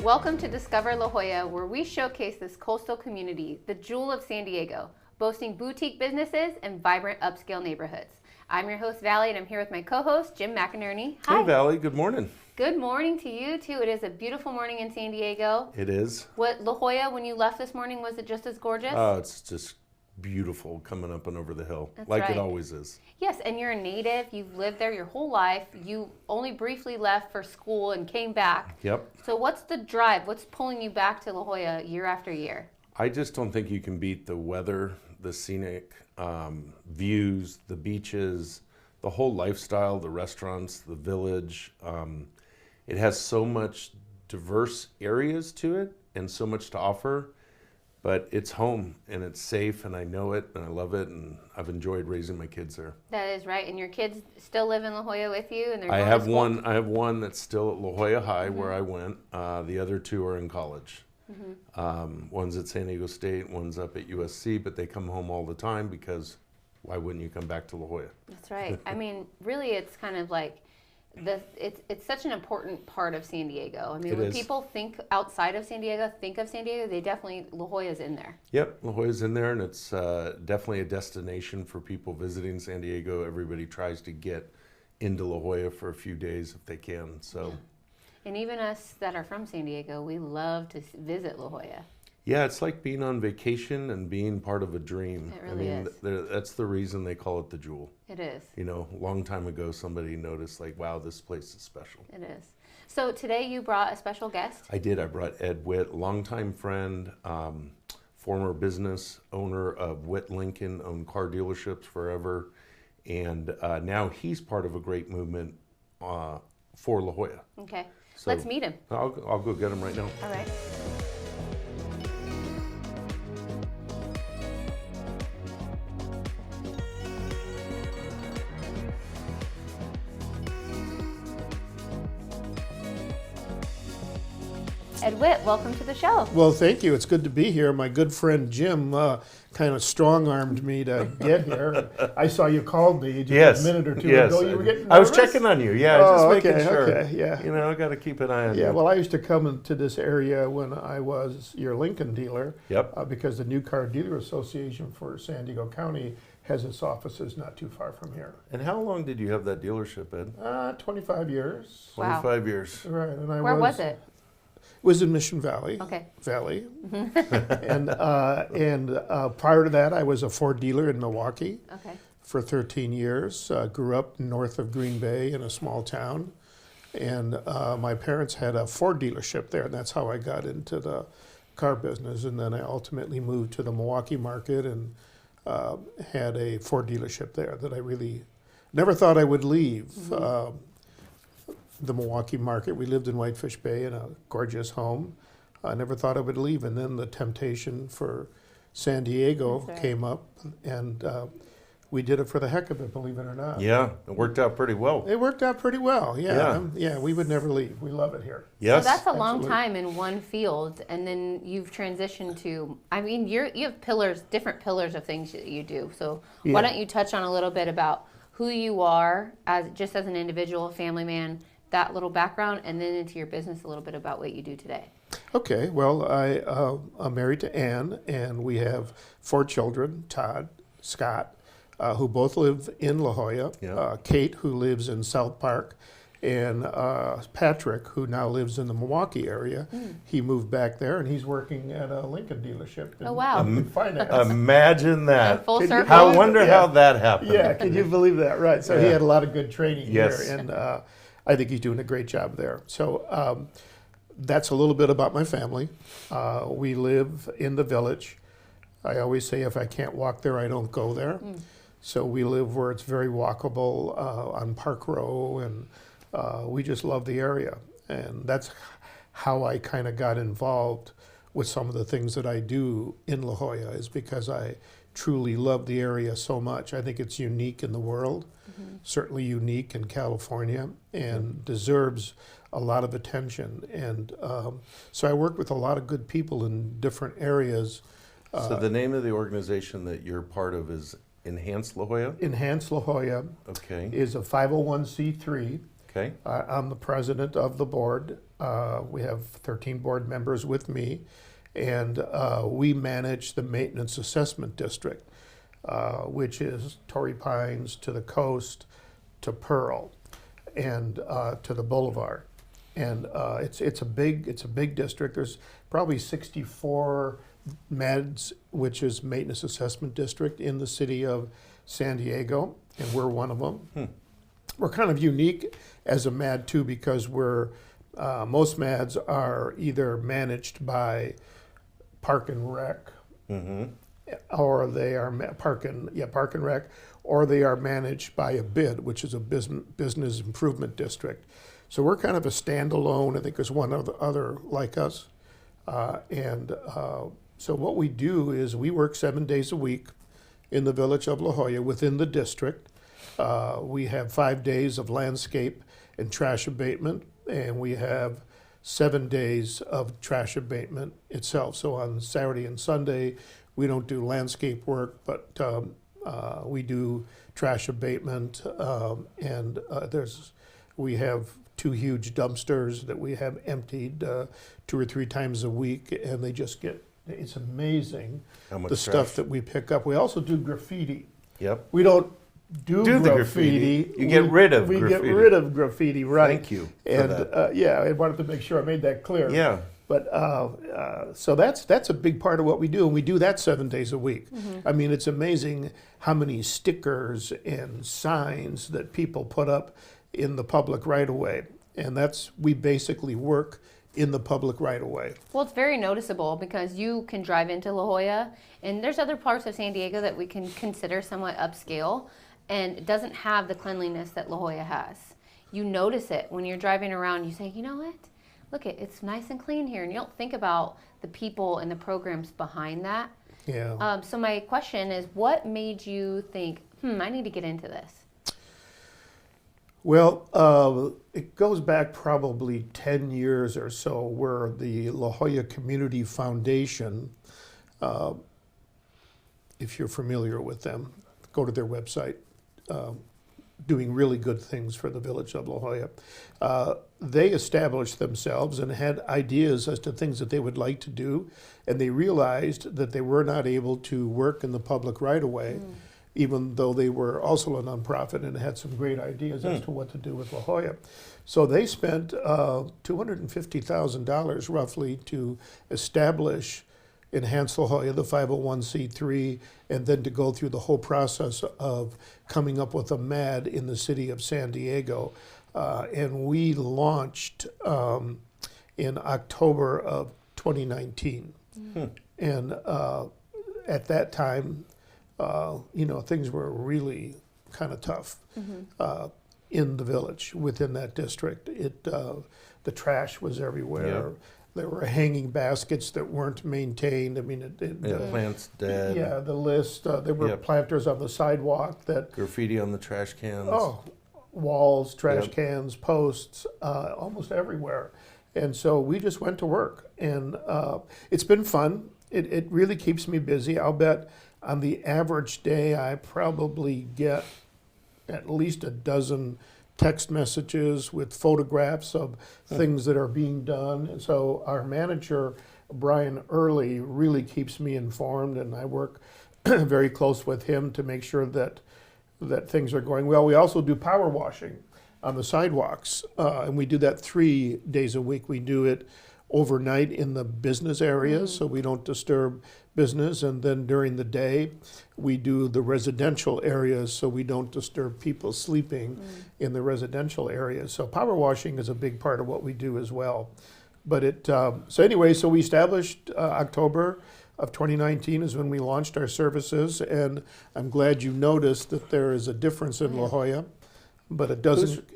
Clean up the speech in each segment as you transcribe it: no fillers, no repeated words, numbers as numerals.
Welcome to Discover La Jolla, where we showcase this coastal community, the jewel of San Diego, boasting boutique businesses and vibrant upscale neighborhoods. I'm your host, Valley, and I'm here with my co-host, Jim McInerney. Hi. Hey, Valley. Good morning. Good morning to you, too. It is a beautiful morning in San Diego. It is. What, La Jolla, when you left this morning, was it just as gorgeous? Oh, it's just beautiful coming up and over the hill, That's like right. it always is. Yes, and you're a native. You've lived there your whole life. You only briefly left for school and came back. Yep. So what's the drive? What's pulling you back to La Jolla year after year? I just don't think you can beat the weather, the scenic views, the beaches, the whole lifestyle, the restaurants, the village. It has so much diverse areas to it and so much to offer. But it's home and it's safe and I know it and I love it and I've enjoyed raising my kids there. That is right. And your kids still live in La Jolla with you, and they're I going to have school? one. I have one that's still at La Jolla High, where I went. The other two are in college. One's at San Diego State. One's up at USC. But they come home all the time because why wouldn't you come back to La Jolla? That's right. I mean, really, it's kind of like it's such an important part of San Diego. I mean, It when is. people think outside of San Diego, they definitely, La Jolla's in there. Yep, La Jolla's in there, and it's definitely a destination for people visiting San Diego. Everybody tries to get into La Jolla for a few days if they can. So. And even us that are from San Diego, we love to visit La Jolla. Yeah, it's like being on vacation and being part of a dream. It really is. That's the reason they call it the jewel. It is. You know, a long time ago, somebody noticed, like, wow, this place is special. It is. So today you brought a special guest. I did. I brought Ed Witt, longtime friend, former business owner of Witt Lincoln, owned car dealerships forever. And now he's part of a great movement for La Jolla. Okay. So Let's meet him. I'll go get him right now. All right. Ed Witt, welcome to the show. Well, thank you. It's good to be here. My good friend Jim kind of strong-armed me to get here. I saw you called me just a minute or two ago. You were getting nervous? I was checking on you. Yeah, Oh, just making okay, sure. okay, yeah. You know, I got to keep an eye on you. Yeah, well, I used to come into this area when I was your Lincoln dealer. Yep. Because the New Car Dealer Association for San Diego County has its offices not too far from here. And how long did you have that dealership, Ed? 25 years. Wow. 25 years. Right, and I Where was it? was in Mission Valley. Okay. Valley. and prior to that, I was a Ford dealer in Milwaukee Okay. for 13 years. Grew up north of Green Bay in a small town. And my parents had a Ford dealership there, and that's how I got into the car business. And then I ultimately moved to the Milwaukee market and had a Ford dealership there that I really never thought I would leave. The Milwaukee market. We lived in Whitefish Bay in a gorgeous home. I never thought I would leave. And then the temptation for San Diego That's right. came up, and we did it for the heck of it, believe it or not. Yeah, it worked out pretty well. It worked out pretty well, Yeah. Yeah, we would never leave. We love it here. Yes. So that's a long absolutely. time in one field, and then you've transitioned to. I mean, you have pillars, different pillars of things that you do. So why Yeah. don't you touch on a little bit about who you are as an individual, family man, that little background, and then into your business a little bit about what you do today. Okay, well, I'm married to Ann, and we have 4 children, Todd, Scott, who both live in La Jolla, Yeah. Kate, who lives in South Park, and Patrick, who now lives in the Milwaukee area. He moved back there, and he's working at a Lincoln dealership in, Oh, wow. in finance. Imagine that. And full Can you- circle. How wonder Yeah. how that happened. Yeah, can you believe that? Right. So he Yeah. had a lot of good training Yes. here, and I think he's doing a great job there. So that's a little bit about my family. We live in the village. I always say if I can't walk there, I don't go there. So we live where it's very walkable on Park Row, and we just love the area. And that's how I kind of got involved with some of the things that I do in La Jolla, is because I truly love the area so much. I think it's unique in the world, certainly unique in California, and deserves a lot of attention. And so I work with a lot of good people in different areas. So the name of the organization that you're part of is Enhance La Jolla? Enhance La Jolla Okay. is a 501c3. Okay. I'm the president of the board. We have 13 board members with me, and we manage the Maintenance Assessment District, which is Torrey Pines to the coast to Pearl and to the Boulevard. And it's a big district. There's probably 64 MEDS, which is Maintenance Assessment District, in the city of San Diego, and we're one of them. We're kind of unique as a MAD too, because most MADs are either managed by Park and Rec, or they are Park and Rec, or they are managed by a BID, which is a business improvement district. So we're kind of a standalone. I think there's one other like us, so what we do is we work 7 days a week in the village of La Jolla within the district. We have 5 days of landscape and trash abatement, and we have 7 days of trash abatement itself. So on Saturday and Sunday, we don't do landscape work, but we do trash abatement, and we have 2 huge dumpsters that we have emptied 2 or 3 times a week, and they just it's amazing How much the trash? stuff that we pick up. We also do graffiti. Yep. We don't do the graffiti. graffiti. You get rid of we graffiti. get rid of graffiti, right? Thank you for And that. yeah, I wanted to make sure I made that clear. Yeah. But so that's a big part of what we do, and we do that 7 days a week. I mean, it's amazing how many stickers and signs that people put up in the public right of way, and we basically work in the public right of way. Well, it's very noticeable because you can drive into La Jolla, and there's other parts of San Diego that we can consider somewhat upscale, and it doesn't have the cleanliness that La Jolla has. You notice it when you're driving around. You say, you know what? Look, it's nice and clean here, and you don't think about the people and the programs behind that. Yeah. So my question is, what made you think, I need to get into this? Well, it goes back probably 10 years or so, where the La Jolla Community Foundation, if you're familiar with them, go to their website, doing really good things for the village of La Jolla. They established themselves and had ideas as to things that they would like to do, and they realized that they were not able to work in the public right of way, even though they were also a nonprofit and had some great ideas as to what to do with La Jolla. So they spent $250,000 roughly to establish Enhance La Jolla, the 501c3, and then to go through the whole process of coming up with a MAD in the city of San Diego. And we launched in October of 2019. And at that time, things were really kind of tough in the village, within that district. The trash was everywhere. Yeah. There were hanging baskets that weren't maintained. I mean, Plants dead. yeah, the list. There were Yep. planters on the sidewalk that, Graffiti on the trash cans. walls, trash Yep. cans, posts, almost everywhere. And so we just went to work, and it's been fun. It really keeps me busy. I'll bet on the average day I probably get at least a dozen text messages with photographs of things that are being done. And so our manager, Brian Early, really keeps me informed, and I work very close with him to make sure that things are going well. We also do power washing on the sidewalks, and we do that 3 days a week. We do it overnight in the business areas, so we don't disturb business, and then during the day we do the residential areas, so we don't disturb people sleeping in the residential areas. So power washing is a big part of what we do as well. But so we established October of 2019 is when we launched our services, and I'm glad you noticed that there is a difference in La Jolla, but it doesn't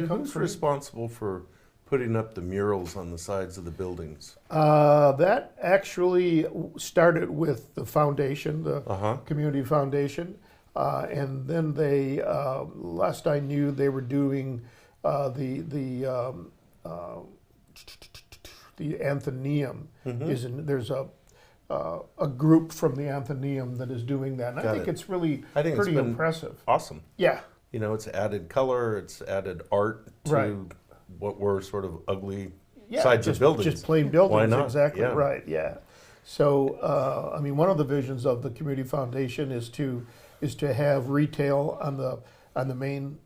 come Who's free. responsible for putting up the murals on the sides of the buildings? That actually started with the foundation, the community foundation, and then they, last I knew, they were doing the Athenaeum. There's a group from the Athenaeum that is doing that, and I think it's really I think it's pretty been impressive. Awesome. Yeah, you know, it's added color, it's added art to Right. what were sort of ugly Yeah, sides just, of buildings. just plain buildings. Why not? Exactly Yeah. right. Yeah. So I mean, one of the visions of the community foundation is to have retail on the main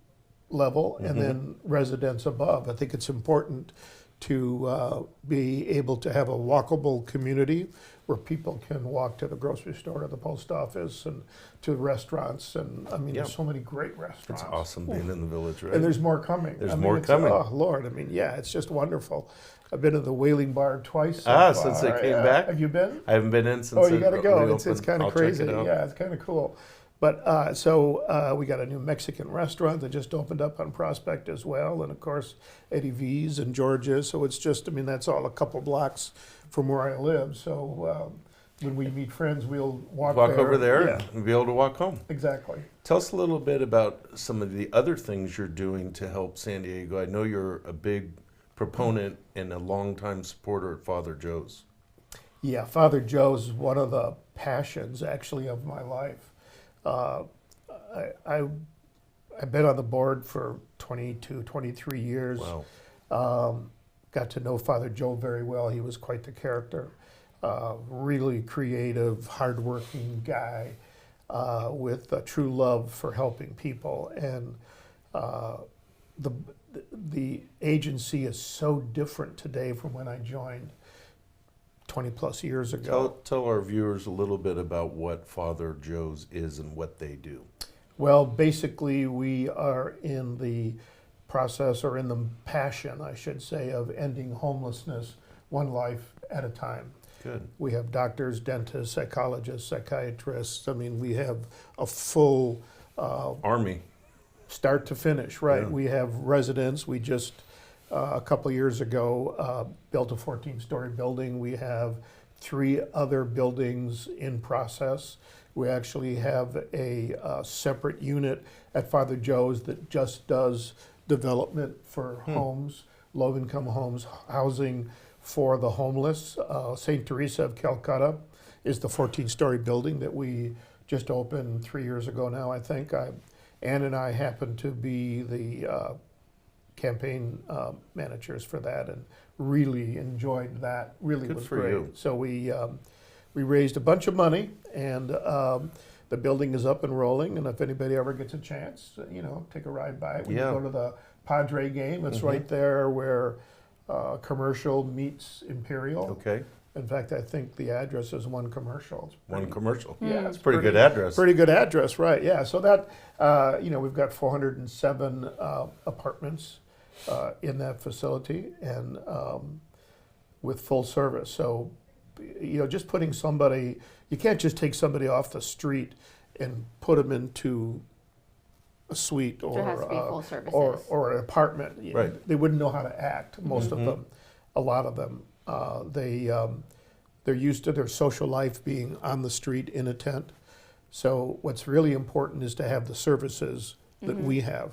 level and then residents above. I think it's important to be able to have a walkable community where people can walk to the grocery store, to the post office, and to restaurants. And I mean, Yeah. there's so many great restaurants. It's awesome being in the village, right? And there's more coming. There's I mean, more it's- coming. Oh Lord, I mean, yeah, it's just wonderful. I've been to the Whaling Bar twice. So Ah, since they far. came Yeah. back? Have you been? I haven't been in since Oh, you it got to go. It's reopened. kind I'll of check crazy. it out. Yeah, it's kind of cool. But so we got a new Mexican restaurant that just opened up on Prospect as well, and of course Eddie V's and George's. So it's just, I mean, that's all a couple blocks from where I live. So when we meet friends, we'll walk Over there Yeah, and be able to walk home. exactly. Tell us a little bit about some of the other things you're doing to help San Diego. I know you're a big proponent and a longtime supporter at Father Joe's. Yeah, Father Joe's is one of the passions actually of my life. I've been on the board for 22, 23 years. Wow. Got to know Father Joe very well. He was quite the character. Really creative, hardworking guy with a true love for helping people. And the agency is so different today from when I joined 20 plus years ago. Tell our viewers a little bit about what Father Joe's is and what they do. Well, basically, we are in the process, or in the passion, I should say, of ending homelessness one life at a time. Good. We have doctors, dentists, psychologists, psychiatrists. I mean, we have a full Army. start to finish, right? Yeah. We have residents. We just, a couple of years ago, built a 14-story building. We have 3 other buildings in process. We actually have a separate unit at Father Joe's that just does development for homes, low-income homes, housing for the homeless. St. Teresa of Calcutta is the 14-story building that we just opened 3 years ago now, I think. Ann and I happen to be the campaign managers for that, and really enjoyed that. Really Good was for great. you. So we raised a bunch of money, and the building is up and rolling. And if anybody ever gets a chance, take a ride by it. When Yeah. you go to the Padre game, it's right there where Commercial meets Imperial. Okay. In fact, I think the address is One Commercial. It's One pretty- commercial. Yeah, It's a pretty good address. Pretty good address, right? Yeah. So that we've got 407 apartments in that facility, and with full service. So just putting somebody, you can't just take somebody off the street and put them into a suite There has to be full services. or an apartment. Right. They wouldn't know how to act. Most of them, a lot of them, they're used to their social life being on the street in a tent. So what's really important is to have the services that we have.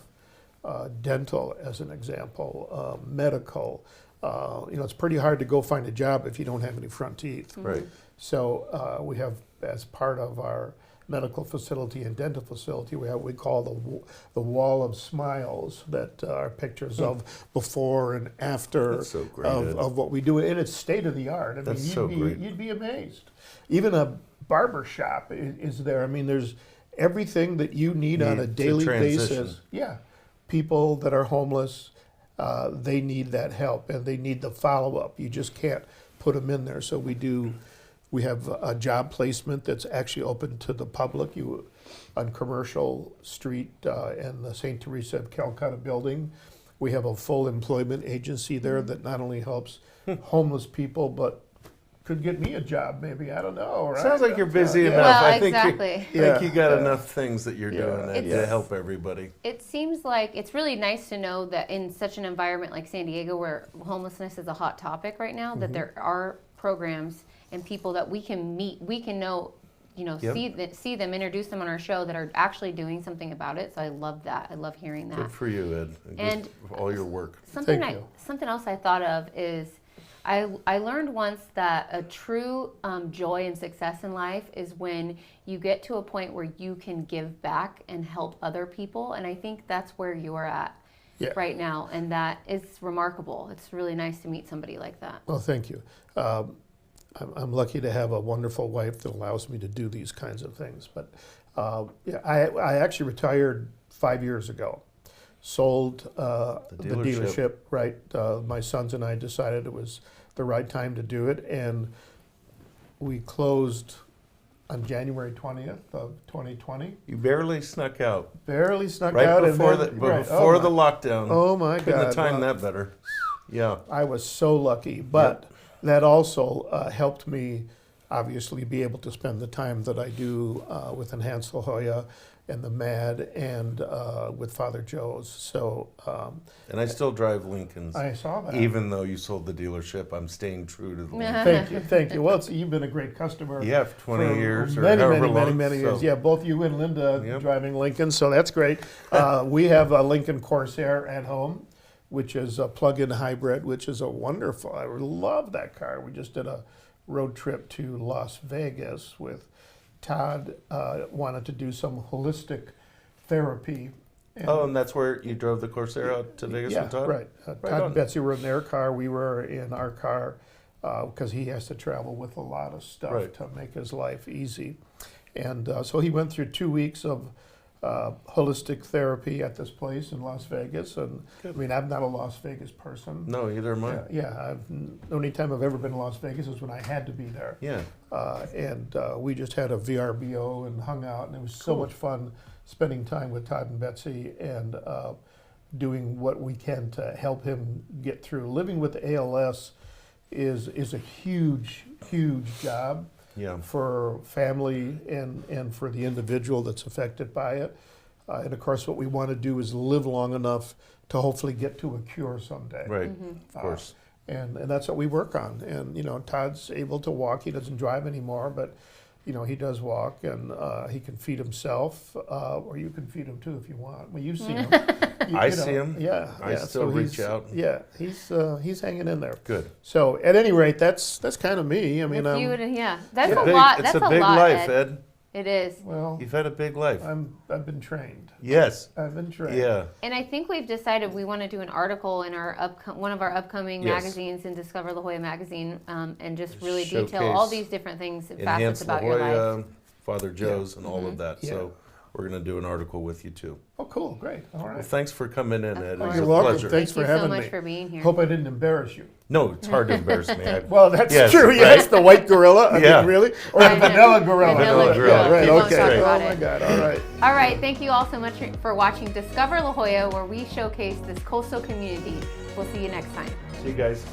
Dental, as an example, medical. It's pretty hard to go find a job if you don't have any front teeth. Right. So we have, as part of our medical facility and dental facility, we have what we call the wall of smiles, that are pictures of before and after That's so great, Ed. of what we do, and it's state of the art. I That's mean, so great. you'd be amazed. Even a barber shop is there. I mean, there's everything that you need on Need a to daily transition. basis. Yeah, people that are homeless, they need that help, and they need the follow-up. You just can't put them in there. So we have a job placement that's actually open to the public. On Commercial Street in the St. Teresa of Calcutta building, we have a full employment agency there that not only helps homeless people, but could get me a job maybe. I don't know. Right? Sounds like you're busy Yeah. enough. Well, I think exactly. I think you got Yeah. enough things that you're doing that to It's- help everybody. It seems like it's really nice to know that in such an environment like San Diego, where homelessness is a hot topic right now, that there are programs and people that we can meet, we can know, Yep. see them, introduce them on our show that are actually doing something about it. So I love that. I love hearing that. Good for you, Ed. And just for all your work. Something Thank you. something else I thought of is I learned once that a true joy and success in life is when you get to a point where you can give back and help other people. And I think that's where you are at right now. And that is remarkable. It's really nice to meet somebody like that. Well, thank you. I'm lucky to have a wonderful wife that allows me to do these kinds of things. But I actually retired 5 years ago. Sold the dealership, right? My sons and I decided it was the right time to do it, and we closed on January 20th of 2020. You barely snuck out. Barely snuck right out. Before and then, before the lockdown. Oh my God. Couldn't have timed that better. Yeah. I was so lucky, but that also helped me obviously be able to spend the time that I do with Enhance La Jolla and the MAD and with Father Joe's. So, and I still drive Lincolns. I saw that. Even though you sold the dealership, I'm staying true to the Lincoln. Thank you, thank you. Well, you've been a great customer. Yeah, for 20 years or many, however many, long. many years. So. Yeah, both you and Linda driving Lincoln, so that's great. We have a Lincoln Corsair at home, which is a plug-in hybrid, which is a wonderful. I love that car. We just did a road trip to Las Vegas with Todd. Wanted to do some holistic therapy. And that's where you drove the Corsair out to Vegas with Todd? Right. Todd and Betsy were in their car. We were in our car because he has to travel with a lot of stuff to make his life easy. And so he went through 2 weeks of holistic therapy at this place in Las Vegas. And I mean, I'm not a Las Vegas person. No, either am I. The only time I've ever been to Las Vegas is when I had to be there. Yeah. And we just had a VRBO and hung out, and it was so much fun spending time with Todd and Betsy and doing what we can to help him get through. Living with ALS is a huge, huge job. For family and for the individual that's affected by it. And of course, what we want to do is live long enough to hopefully get to a cure someday. Right, of course. And that's what we work on. And, you know, Todd's able to walk. He doesn't drive anymore, but, you know, he does walk, and he can feed himself, or you can feed him too if you want. Well, you see him. I see him. Yeah. I still reach out. Yeah, he's hanging in there. Good. So at any rate, that's kind of me. I mean, that's a big, lot. It's That's a big lot, life, Ed. It is. Well, you've had a big life. I've been trained. Yes. I've been trained. Yeah. And I think we've decided we want to do an article in our one of our upcoming magazines in Discover La Jolla magazine, and just really detail all these different things, facets about your life. Father Joe's, and all of that. So we're going to do an article with you too. Oh, cool. Great. All right. Well, thanks for coming in, Ed. It was You're a welcome. pleasure. Thanks for having me. Thank you so much for being here. Hope I didn't embarrass you. No, it's hard to embarrass me. Well, that's true. Yes, the white gorilla. I mean, really? Or the vanilla gorilla. Vanilla gorilla. Yeah, right. Okay. Oh my God. All right. All right. Thank you all so much for watching Discover La Jolla, where we showcase this coastal community. We'll see you next time. See you guys.